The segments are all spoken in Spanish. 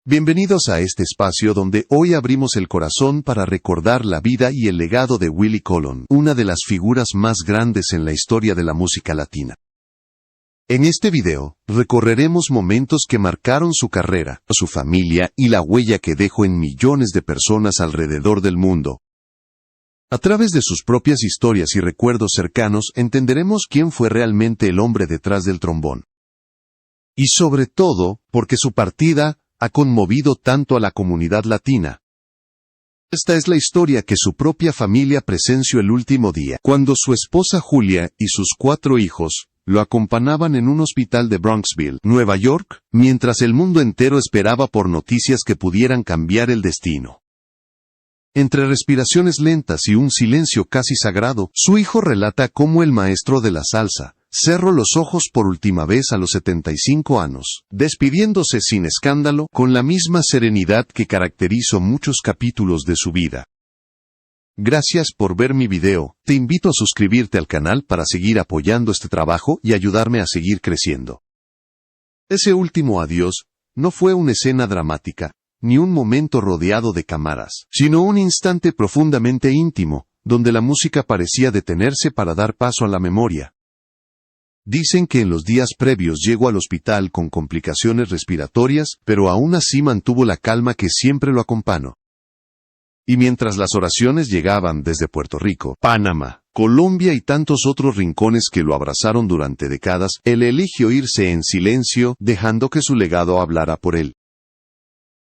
Bienvenidos a este espacio donde hoy abrimos el corazón para recordar la vida y el legado de Willie Colón, una de las figuras más grandes en la historia de la música latina. En este video, recorreremos momentos que marcaron su carrera, su familia y la huella que dejó en millones de personas alrededor del mundo. A través de sus propias historias y recuerdos cercanos entenderemos quién fue realmente el hombre detrás del trombón. Y sobre todo, porque su partida ha conmovido tanto a la comunidad latina. Esta es la historia que su propia familia presenció el último día, cuando su esposa Julia y sus 4 hijos lo acompañaban en un hospital de Bronxville, Nueva York, mientras el mundo entero esperaba por noticias que pudieran cambiar el destino. Entre respiraciones lentas y un silencio casi sagrado, su hijo relata cómo el maestro de la salsa cerró los ojos por última vez a los 75 años, despidiéndose sin escándalo, con la misma serenidad que caracterizó muchos capítulos de su vida. Gracias por ver mi video, te invito a suscribirte al canal para seguir apoyando este trabajo y ayudarme a seguir creciendo. Ese último adiós no fue una escena dramática, ni un momento rodeado de cámaras, sino un instante profundamente íntimo, donde la música parecía detenerse para dar paso a la memoria. Dicen que en los días previos llegó al hospital con complicaciones respiratorias, pero aún así mantuvo la calma que siempre lo acompañó. Y mientras las oraciones llegaban desde Puerto Rico, Panamá, Colombia y tantos otros rincones que lo abrazaron durante décadas, él eligió irse en silencio, dejando que su legado hablara por él.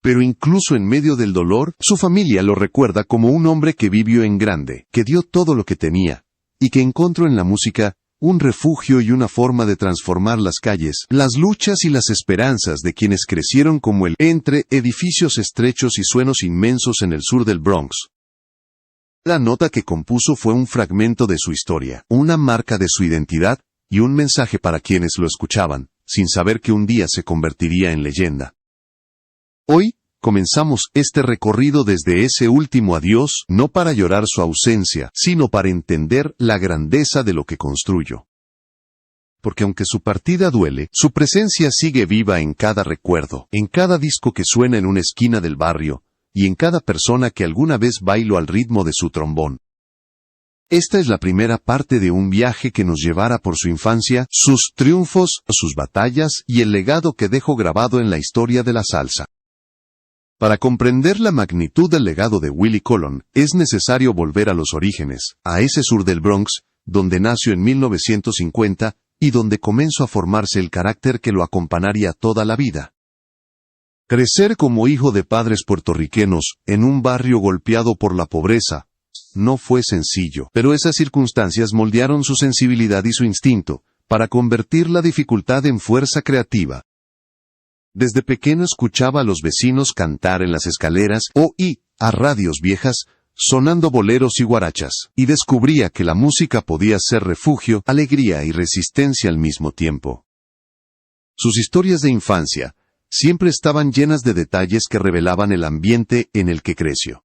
Pero incluso en medio del dolor, su familia lo recuerda como un hombre que vivió en grande, que dio todo lo que tenía, y que encontró en la música un refugio y una forma de transformar las calles, las luchas y las esperanzas de quienes crecieron como él, entre edificios estrechos y sueños inmensos en el sur del Bronx. La nota que compuso fue un fragmento de su historia, una marca de su identidad, y un mensaje para quienes lo escuchaban, sin saber que un día se convertiría en leyenda. Hoy, comenzamos este recorrido desde ese último adiós, no para llorar su ausencia, sino para entender la grandeza de lo que construyó. Porque aunque su partida duele, su presencia sigue viva en cada recuerdo, en cada disco que suena en una esquina del barrio, y en cada persona que alguna vez bailó al ritmo de su trombón. Esta es la primera parte de un viaje que nos llevará por su infancia, sus triunfos, sus batallas y el legado que dejó grabado en la historia de la salsa. Para comprender la magnitud del legado de Willie Colón, es necesario volver a los orígenes, a ese sur del Bronx, donde nació en 1950, y donde comenzó a formarse el carácter que lo acompañaría toda la vida. Crecer como hijo de padres puertorriqueños, en un barrio golpeado por la pobreza, no fue sencillo, pero esas circunstancias moldearon su sensibilidad y su instinto, para convertir la dificultad en fuerza creativa. Desde pequeño escuchaba a los vecinos cantar en las escaleras a radios viejas, sonando boleros y guarachas, y descubría que la música podía ser refugio, alegría y resistencia al mismo tiempo. Sus historias de infancia siempre estaban llenas de detalles que revelaban el ambiente en el que creció.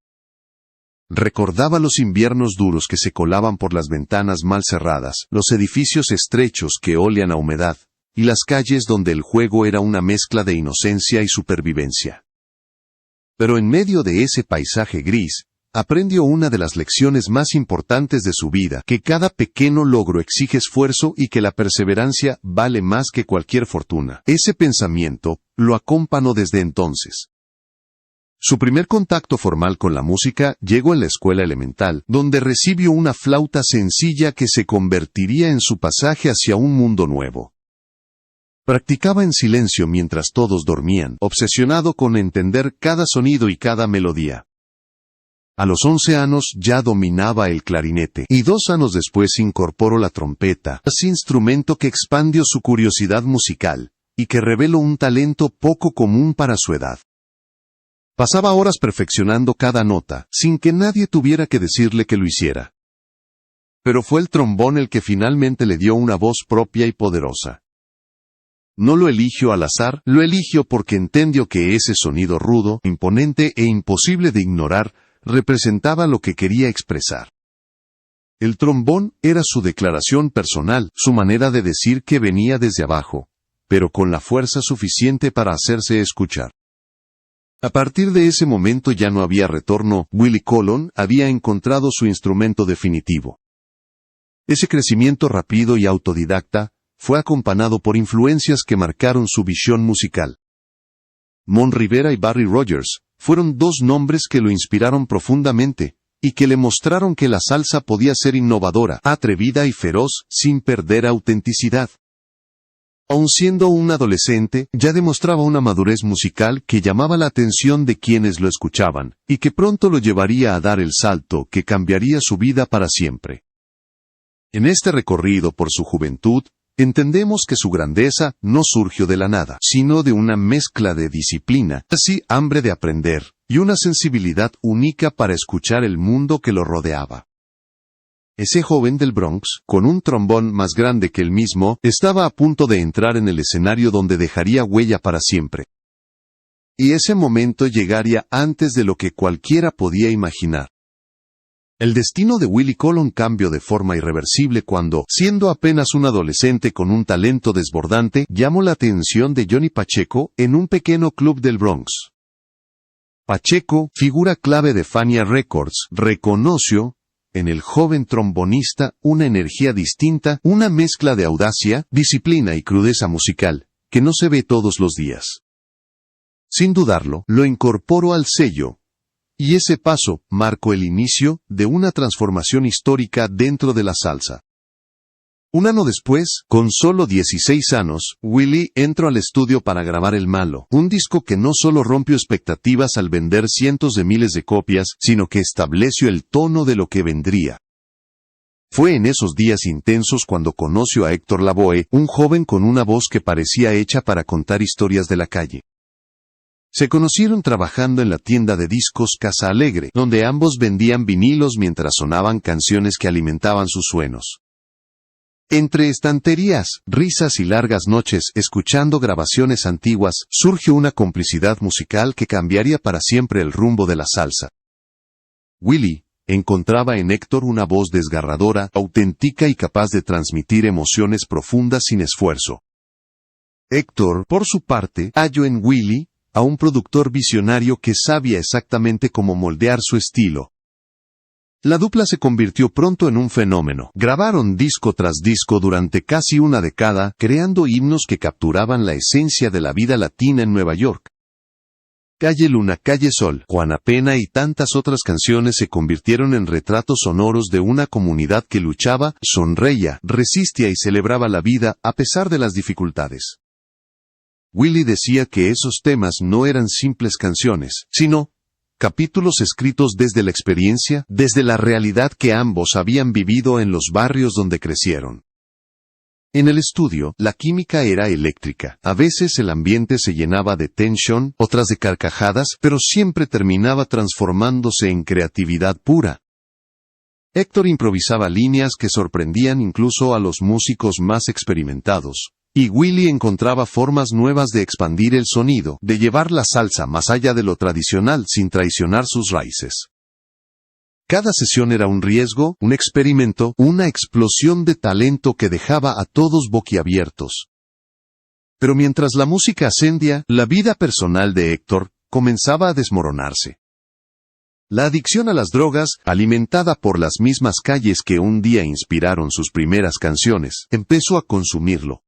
Recordaba los inviernos duros que se colaban por las ventanas mal cerradas, los edificios estrechos que olían a humedad, y las calles donde el juego era una mezcla de inocencia y supervivencia. Pero en medio de ese paisaje gris, aprendió una de las lecciones más importantes de su vida, que cada pequeño logro exige esfuerzo y que la perseverancia vale más que cualquier fortuna. Ese pensamiento lo acompañó desde entonces. Su primer contacto formal con la música llegó en la escuela elemental, donde recibió una flauta sencilla que se convertiría en su pasaje hacia un mundo nuevo. Practicaba en silencio mientras todos dormían, obsesionado con entender cada sonido y cada melodía. A los 11 años ya dominaba el clarinete, y 2 años después incorporó la trompeta, ese instrumento que expandió su curiosidad musical, y que reveló un talento poco común para su edad. Pasaba horas perfeccionando cada nota, sin que nadie tuviera que decirle que lo hiciera. Pero fue el trombón el que finalmente le dio una voz propia y poderosa. No lo eligió al azar, lo eligió porque entendió que ese sonido rudo, imponente e imposible de ignorar, representaba lo que quería expresar. El trombón era su declaración personal, su manera de decir que venía desde abajo, pero con la fuerza suficiente para hacerse escuchar. A partir de ese momento ya no había retorno. Willie Colon había encontrado su instrumento definitivo. Ese crecimiento rápido y autodidacta fue acompañado por influencias que marcaron su visión musical. Mon Rivera y Barry Rogers fueron dos nombres que lo inspiraron profundamente, y que le mostraron que la salsa podía ser innovadora, atrevida y feroz, sin perder autenticidad. Aun siendo un adolescente, ya demostraba una madurez musical que llamaba la atención de quienes lo escuchaban, y que pronto lo llevaría a dar el salto que cambiaría su vida para siempre. En este recorrido por su juventud, entendemos que su grandeza no surgió de la nada, sino de una mezcla de disciplina, así hambre de aprender, y una sensibilidad única para escuchar el mundo que lo rodeaba. Ese joven del Bronx, con un trombón más grande que él mismo, estaba a punto de entrar en el escenario donde dejaría huella para siempre. Y ese momento llegaría antes de lo que cualquiera podía imaginar. El destino de Willie Colon cambió de forma irreversible cuando, siendo apenas un adolescente con un talento desbordante, llamó la atención de Johnny Pacheco en un pequeño club del Bronx. Pacheco, figura clave de Fania Records, reconoció en el joven trombonista una energía distinta, una mezcla de audacia, disciplina y crudeza musical, que no se ve todos los días. Sin dudarlo, lo incorporó al sello. Y ese paso marcó el inicio de una transformación histórica dentro de la salsa. Un año después, con solo 16 años, Willie entró al estudio para grabar El Malo, un disco que no solo rompió expectativas al vender cientos de miles de copias, sino que estableció el tono de lo que vendría. Fue en esos días intensos cuando conoció a Héctor Lavoe, un joven con una voz que parecía hecha para contar historias de la calle. Se conocieron trabajando en la tienda de discos Casa Alegre, donde ambos vendían vinilos mientras sonaban canciones que alimentaban sus sueños. Entre estanterías, risas y largas noches escuchando grabaciones antiguas, surgió una complicidad musical que cambiaría para siempre el rumbo de la salsa. Willie encontraba en Héctor una voz desgarradora, auténtica y capaz de transmitir emociones profundas sin esfuerzo. Héctor, por su parte, halló en Willie a un productor visionario que sabía exactamente cómo moldear su estilo. La dupla se convirtió pronto en un fenómeno. Grabaron disco tras disco durante casi una década, creando himnos que capturaban la esencia de la vida latina en Nueva York. Calle Luna, Calle Sol, Juana Pena y tantas otras canciones se convirtieron en retratos sonoros de una comunidad que luchaba, sonreía, resistía y celebraba la vida a pesar de las dificultades. Willie decía que esos temas no eran simples canciones, sino capítulos escritos desde la experiencia, desde la realidad que ambos habían vivido en los barrios donde crecieron. En el estudio, la química era eléctrica. A veces el ambiente se llenaba de tensión, otras de carcajadas, pero siempre terminaba transformándose en creatividad pura. Héctor improvisaba líneas que sorprendían incluso a los músicos más experimentados. Y Willie encontraba formas nuevas de expandir el sonido, de llevar la salsa más allá de lo tradicional sin traicionar sus raíces. Cada sesión era un riesgo, un experimento, una explosión de talento que dejaba a todos boquiabiertos. Pero mientras la música ascendía, la vida personal de Héctor comenzaba a desmoronarse. La adicción a las drogas, alimentada por las mismas calles que un día inspiraron sus primeras canciones, empezó a consumirlo.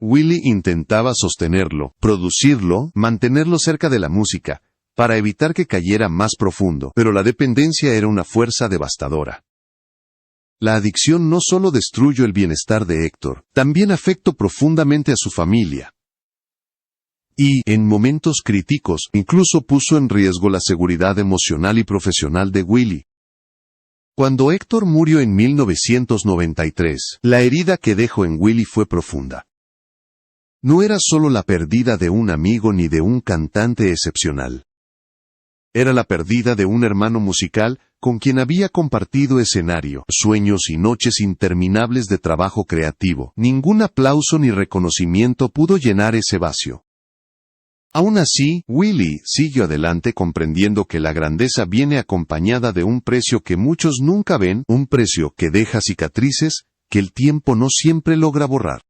Willie intentaba sostenerlo, producirlo, mantenerlo cerca de la música, para evitar que cayera más profundo, pero la dependencia era una fuerza devastadora. La adicción no solo destruyó el bienestar de Héctor, también afectó profundamente a su familia. Y, en momentos críticos, incluso puso en riesgo la seguridad emocional y profesional de Willie. Cuando Héctor murió en 1993, la herida que dejó en Willie fue profunda. No era solo la pérdida de un amigo ni de un cantante excepcional. Era la pérdida de un hermano musical con quien había compartido escenario, sueños y noches interminables de trabajo creativo. Ningún aplauso ni reconocimiento pudo llenar ese vacío. Aún así, Willie siguió adelante comprendiendo que la grandeza viene acompañada de un precio que muchos nunca ven, un precio que deja cicatrices que el tiempo no siempre logra borrar.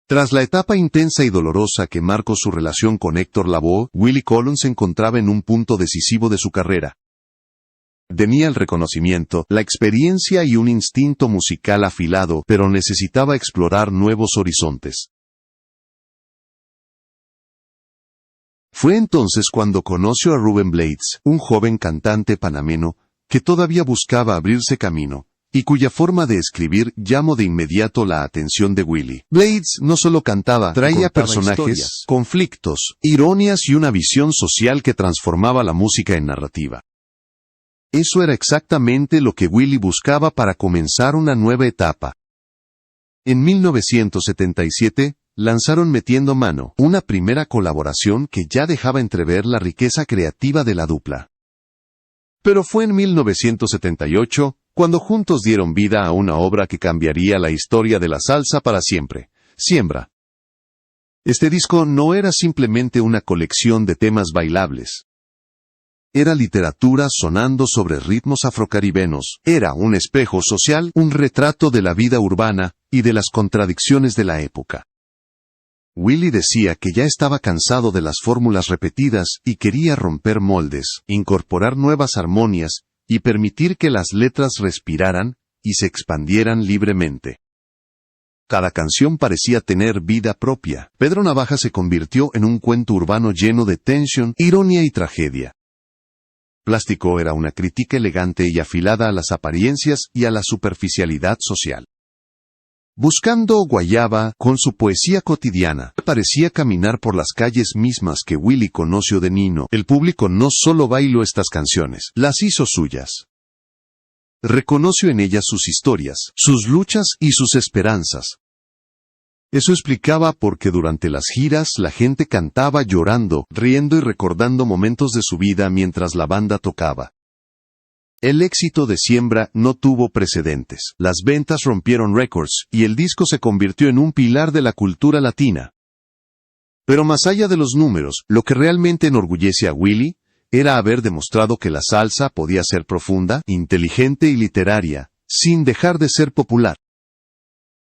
Tras la etapa intensa y dolorosa que marcó su relación con Héctor Lavoe, Willie Colón se encontraba en un punto decisivo de su carrera. Tenía el reconocimiento, la experiencia y un instinto musical afilado, pero necesitaba explorar nuevos horizontes. Fue entonces cuando conoció a Ruben Blades, un joven cantante panameño, que todavía buscaba abrirse camino, y cuya forma de escribir llamó de inmediato la atención de Willie. Blades no solo cantaba, traía personajes, historias, conflictos, ironías y una visión social que transformaba la música en narrativa. Eso era exactamente lo que Willie buscaba para comenzar una nueva etapa. En 1977, lanzaron Metiendo Mano, una primera colaboración que ya dejaba entrever la riqueza creativa de la dupla. Pero fue en 1978, cuando juntos dieron vida a una obra que cambiaría la historia de la salsa para siempre, Siembra. Este disco no era simplemente una colección de temas bailables. Era literatura sonando sobre ritmos afrocaribeños, era un espejo social, un retrato de la vida urbana y de las contradicciones de la época. Willie decía que ya estaba cansado de las fórmulas repetidas y quería romper moldes, incorporar nuevas armonías y permitir que las letras respiraran y se expandieran libremente. Cada canción parecía tener vida propia. Pedro Navaja se convirtió en un cuento urbano lleno de tensión, ironía y tragedia. Plástico era una crítica elegante y afilada a las apariencias y a la superficialidad social. Buscando Guayaba, con su poesía cotidiana, parecía caminar por las calles mismas que Willie conoció de niño. El público no solo bailó estas canciones, las hizo suyas. Reconoció en ellas sus historias, sus luchas y sus esperanzas. Eso explicaba por qué durante las giras la gente cantaba llorando, riendo y recordando momentos de su vida mientras la banda tocaba. El éxito de Siembra no tuvo precedentes. Las ventas rompieron récords, y el disco se convirtió en un pilar de la cultura latina. Pero más allá de los números, lo que realmente enorgullece a Willie, era haber demostrado que la salsa podía ser profunda, inteligente y literaria, sin dejar de ser popular.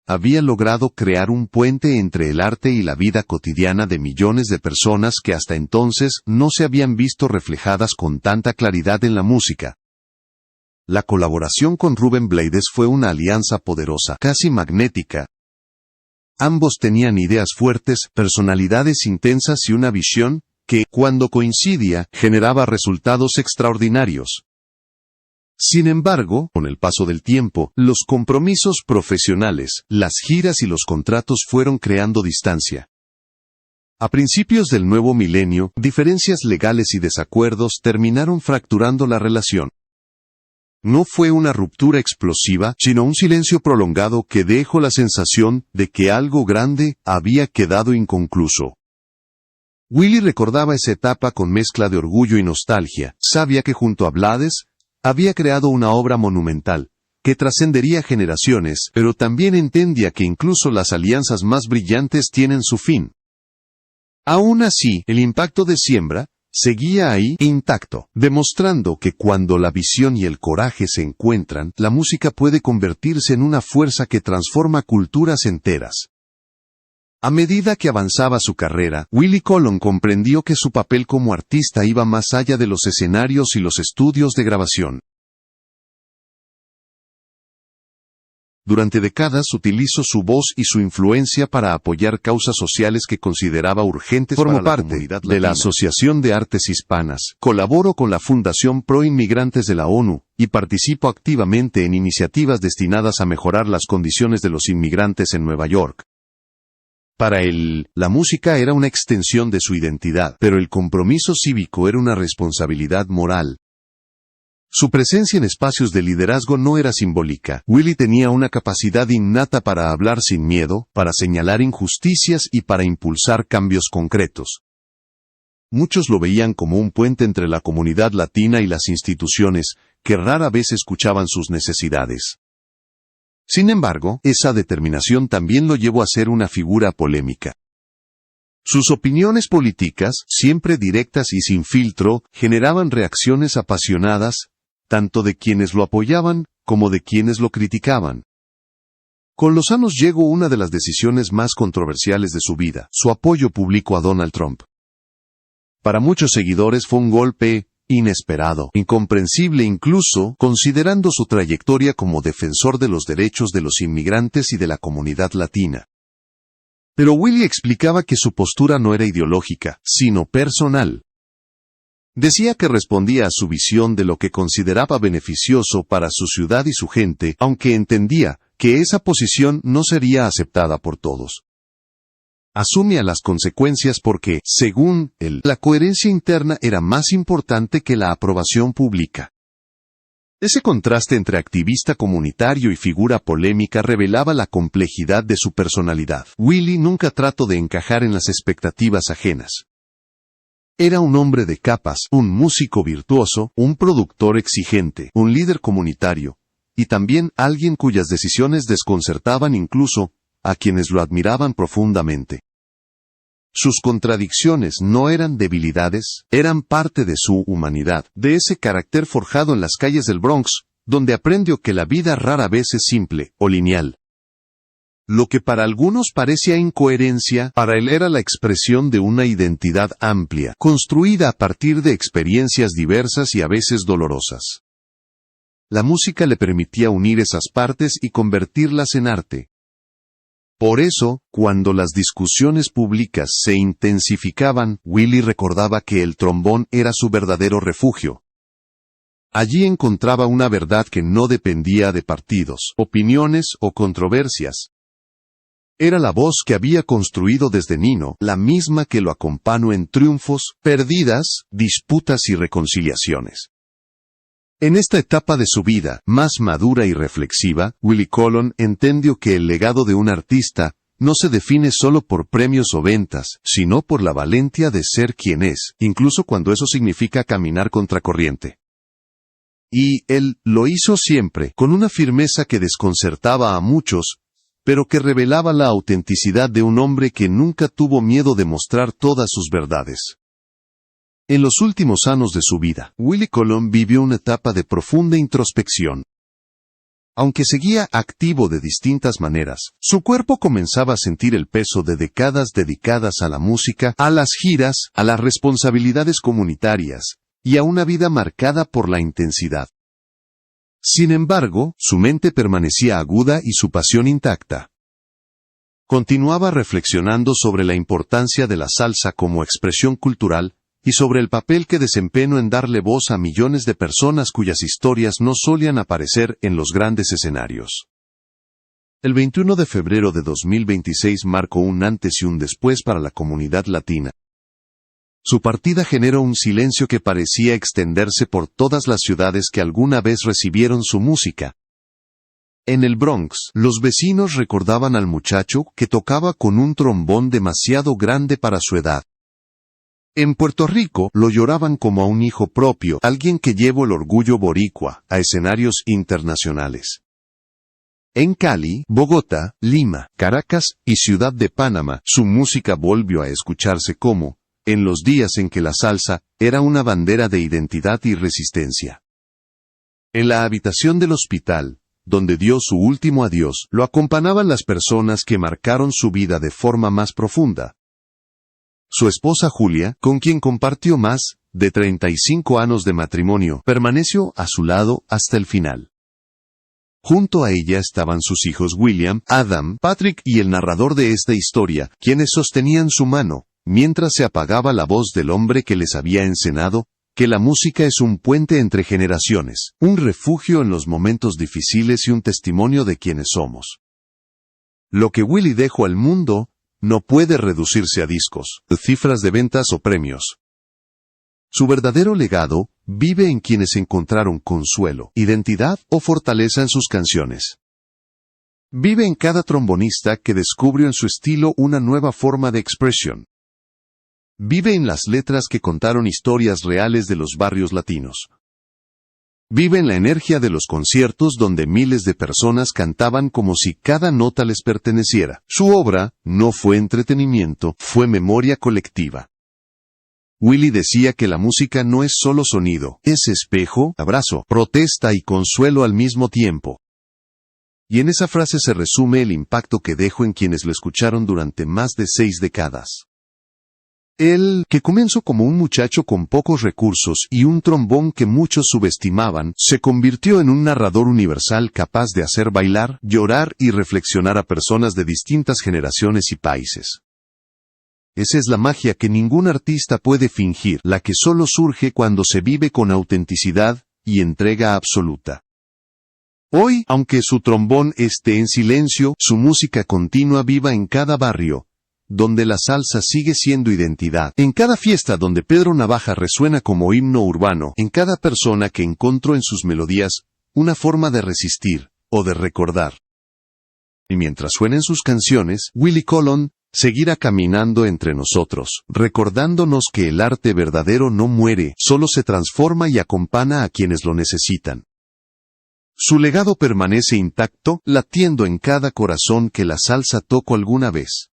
Había logrado crear un puente entre el arte y la vida cotidiana de millones de personas que hasta entonces no se habían visto reflejadas con tanta claridad en la música. La colaboración con Ruben Blades fue una alianza poderosa, casi magnética. Ambos tenían ideas fuertes, personalidades intensas y una visión que, cuando coincidía, generaba resultados extraordinarios. Sin embargo, con el paso del tiempo, los compromisos profesionales, las giras y los contratos fueron creando distancia. A principios del nuevo milenio, diferencias legales y desacuerdos terminaron fracturando la relación. No fue una ruptura explosiva, sino un silencio prolongado que dejó la sensación de que algo grande había quedado inconcluso. Willie recordaba esa etapa con mezcla de orgullo y nostalgia. Sabía que junto a Blades, había creado una obra monumental, que trascendería generaciones, pero también entendía que incluso las alianzas más brillantes tienen su fin. Aún así, el impacto de Siembra seguía ahí intacto, demostrando que cuando la visión y el coraje se encuentran, la música puede convertirse en una fuerza que transforma culturas enteras. A medida que avanzaba su carrera, Willie Colón comprendió que su papel como artista iba más allá de los escenarios y los estudios de grabación. Durante décadas utilizó su voz y su influencia para apoyar causas sociales que consideraba urgentes para la comunidad latina. De la Asociación de Artes Hispanas, colaboró con la Fundación Pro Inmigrantes de la ONU, y participó activamente en iniciativas destinadas a mejorar las condiciones de los inmigrantes en Nueva York. Para él, la música era una extensión de su identidad, pero el compromiso cívico era una responsabilidad moral. Su presencia en espacios de liderazgo no era simbólica. Willie tenía una capacidad innata para hablar sin miedo, para señalar injusticias y para impulsar cambios concretos. Muchos lo veían como un puente entre la comunidad latina y las instituciones, que rara vez escuchaban sus necesidades. Sin embargo, esa determinación también lo llevó a ser una figura polémica. Sus opiniones políticas, siempre directas y sin filtro, generaban reacciones apasionadas, tanto de quienes lo apoyaban, como de quienes lo criticaban. Con los años llegó una de las decisiones más controversiales de su vida, su apoyo público a Donald Trump. Para muchos seguidores fue un golpe inesperado, incomprensible incluso, considerando su trayectoria como defensor de los derechos de los inmigrantes y de la comunidad latina. Pero Willie explicaba que su postura no era ideológica, sino personal. Decía que respondía a su visión de lo que consideraba beneficioso para su ciudad y su gente, aunque entendía que esa posición no sería aceptada por todos. Asumía las consecuencias porque, según él, la coherencia interna era más importante que la aprobación pública. Ese contraste entre activista comunitario y figura polémica revelaba la complejidad de su personalidad. Willie nunca trató de encajar en las expectativas ajenas. Era un hombre de capas, un músico virtuoso, un productor exigente, un líder comunitario, y también alguien cuyas decisiones desconcertaban incluso a quienes lo admiraban profundamente. Sus contradicciones no eran debilidades, eran parte de su humanidad, de ese carácter forjado en las calles del Bronx, donde aprendió que la vida rara vez es simple o lineal. Lo que para algunos parecía incoherencia, para él era la expresión de una identidad amplia, construida a partir de experiencias diversas y a veces dolorosas. La música le permitía unir esas partes y convertirlas en arte. Por eso, cuando las discusiones públicas se intensificaban, Willie recordaba que el trombón era su verdadero refugio. Allí encontraba una verdad que no dependía de partidos, opiniones o controversias. Era la voz que había construido desde niño, la misma que lo acompañó en triunfos, pérdidas, disputas y reconciliaciones. En esta etapa de su vida, más madura y reflexiva, Willie Colon entendió que el legado de un artista no se define solo por premios o ventas, sino por la valentía de ser quien es, incluso cuando eso significa caminar contracorriente. Y él lo hizo siempre, con una firmeza que desconcertaba a muchos, pero que revelaba la autenticidad de un hombre que nunca tuvo miedo de mostrar todas sus verdades. En los últimos años de su vida, Willie Colon vivió una etapa de profunda introspección. Aunque seguía activo de distintas maneras, su cuerpo comenzaba a sentir el peso de décadas dedicadas a la música, a las giras, a las responsabilidades comunitarias, y a una vida marcada por la intensidad. Sin embargo, su mente permanecía aguda y su pasión intacta. Continuaba reflexionando sobre la importancia de la salsa como expresión cultural, y sobre el papel que desempeñó en darle voz a millones de personas cuyas historias no solían aparecer en los grandes escenarios. El 21 de febrero de 2026 marcó un antes y un después para la comunidad latina. Su partida generó un silencio que parecía extenderse por todas las ciudades que alguna vez recibieron su música. En el Bronx, los vecinos recordaban al muchacho que tocaba con un trombón demasiado grande para su edad. En Puerto Rico, lo lloraban como a un hijo propio, alguien que llevó el orgullo boricua a escenarios internacionales. En Cali, Bogotá, Lima, Caracas y Ciudad de Panamá, su música volvió a escucharse como, en los días en que la salsa era una bandera de identidad y resistencia. En la habitación del hospital, donde dio su último adiós, lo acompañaban las personas que marcaron su vida de forma más profunda. Su esposa Julia, con quien compartió más de 35 años de matrimonio, permaneció a su lado hasta el final. Junto a ella estaban sus hijos William, Adam, Patrick y el narrador de esta historia, quienes sostenían su mano, mientras se apagaba la voz del hombre que les había enseñado que la música es un puente entre generaciones, un refugio en los momentos difíciles y un testimonio de quienes somos. Lo que Willie dejó al mundo no puede reducirse a discos, cifras de ventas o premios. Su verdadero legado vive en quienes encontraron consuelo, identidad o fortaleza en sus canciones. Vive en cada trombonista que descubrió en su estilo una nueva forma de expresión. Vive en las letras que contaron historias reales de los barrios latinos. Vive en la energía de los conciertos donde miles de personas cantaban como si cada nota les perteneciera. Su obra no fue entretenimiento, fue memoria colectiva. Willie decía que la música no es solo sonido, es espejo, abrazo, protesta y consuelo al mismo tiempo. Y en esa frase se resume el impacto que dejó en quienes lo escucharon durante más de 6 décadas. Él, que comenzó como un muchacho con pocos recursos y un trombón que muchos subestimaban, se convirtió en un narrador universal capaz de hacer bailar, llorar y reflexionar a personas de distintas generaciones y países. Esa es la magia que ningún artista puede fingir, la que solo surge cuando se vive con autenticidad y entrega absoluta. Hoy, aunque su trombón esté en silencio, su música continúa viva en cada barrio, donde la salsa sigue siendo identidad, en cada fiesta donde Pedro Navaja resuena como himno urbano, en cada persona que encontró en sus melodías una forma de resistir o de recordar. Y mientras suenen sus canciones, Willie Colon seguirá caminando entre nosotros, recordándonos que el arte verdadero no muere, solo se transforma y acompaña a quienes lo necesitan. Su legado permanece intacto, latiendo en cada corazón que la salsa tocó alguna vez.